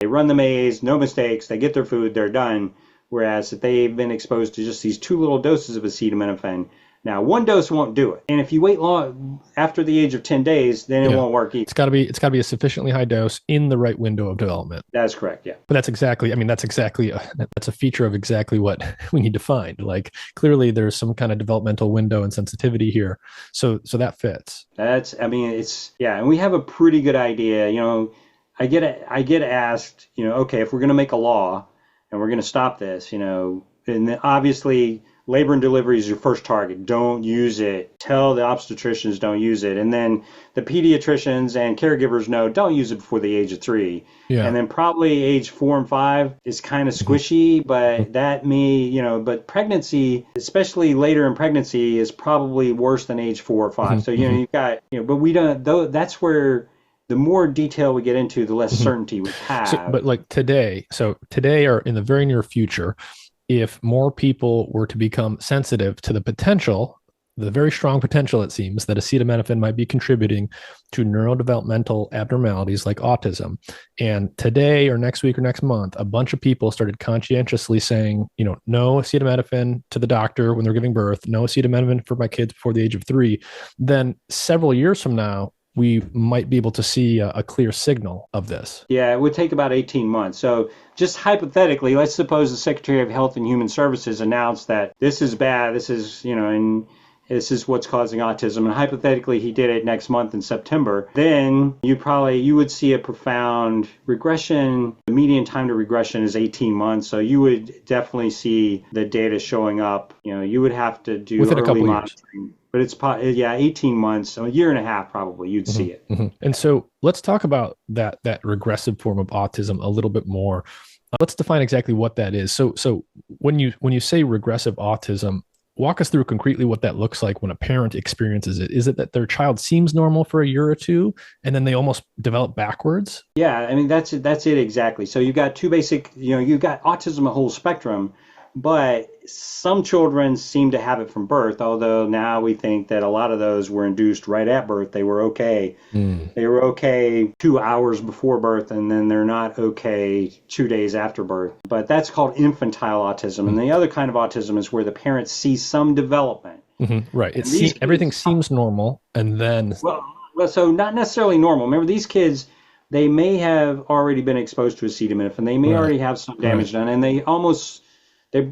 they run the maze, no mistakes, they get their food, they're done. Whereas if they've been exposed to just these 2 little doses of acetaminophen, now 1 dose won't do it. And if you wait long after the age of 10 days, then it won't work either. It's got to be a sufficiently high dose in the right window of development. That's correct. Yeah. But that's a feature of exactly what we need to find. Like clearly there's some kind of developmental window and sensitivity here. So that fits. And we have a pretty good idea. I get asked, okay, if we're going to make a law and we're going to stop this, and obviously labor and delivery is your first target. Don't use it. Tell the obstetricians don't use it. And then the pediatricians and caregivers know don't use it before the age of 3. Yeah. And then probably age 4 and 5 is kind of squishy, but that may, but pregnancy, especially later in pregnancy, is probably worse than age 4 or 5. So, you've got, but we don't, though, that's where the more detail we get into, the less certainty we have. But like today or in the very near future, if more people were to become sensitive to the potential, the very strong potential, it seems, that acetaminophen might be contributing to neurodevelopmental abnormalities like autism. And today or next week or next month, a bunch of people started conscientiously saying, no acetaminophen to the doctor when they're giving birth, no acetaminophen for my kids before the age of 3. Then several years from now, we might be able to see a clear signal of this. Yeah, it would take about 18 months. So just hypothetically, let's suppose the Secretary of Health and Human Services announced that this is bad, this is, and this is what's causing autism. And hypothetically, he did it next month in September. Then you would see a profound regression. The median time to regression is 18 months. So you would definitely see the data showing up. You would have to do within early a couple monitoring. Years. But it's 18 months, so a year and a half probably, you'd see it. And so let's talk about that regressive form of autism a little bit more. Let's define exactly what that is. So when you say regressive autism, walk us through concretely what that looks like when a parent experiences it. Is it that their child seems normal for a year or two and then they almost develop backwards? Yeah, that's it exactly. So you've got 2 basic, you've got autism, a whole spectrum, but some children seem to have it from birth, although now we think that a lot of those were induced right at birth. They were okay. They were okay 2 hours before birth, and then they're not okay 2 days after birth. But that's called infantile autism. And the other kind of autism is where the parents see some development. Right. Everything seems normal, and then... Well, so not necessarily normal. Remember, these kids, they may have already been exposed to acetaminophen. They may already have some damage done, and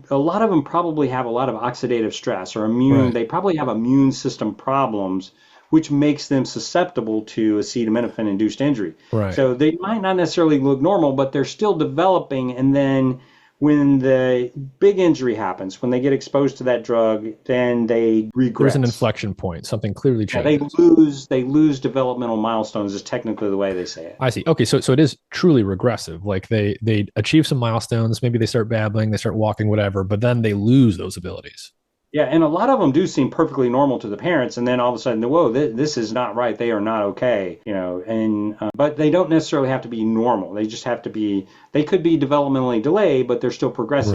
a lot of them probably have a lot of oxidative stress or immune. They probably have immune system problems, which makes them susceptible to acetaminophen-induced injury. Right. So they might not necessarily look normal, but they're still developing. And then when the big injury happens, when they get exposed to that drug, then they regress. There's an inflection point. Something clearly changes. Yeah, they lose developmental milestones is technically the way they say it. I see. Okay, so it is truly regressive. Like they achieve some milestones, maybe they start babbling, they start walking, whatever, but then they lose those abilities. Yeah, and a lot of them do seem perfectly normal to the parents, and then all of a sudden, whoa, this is not right. They are not okay, but they don't necessarily have to be normal. They just have to be. They could be developmentally delayed, but they're still progressing.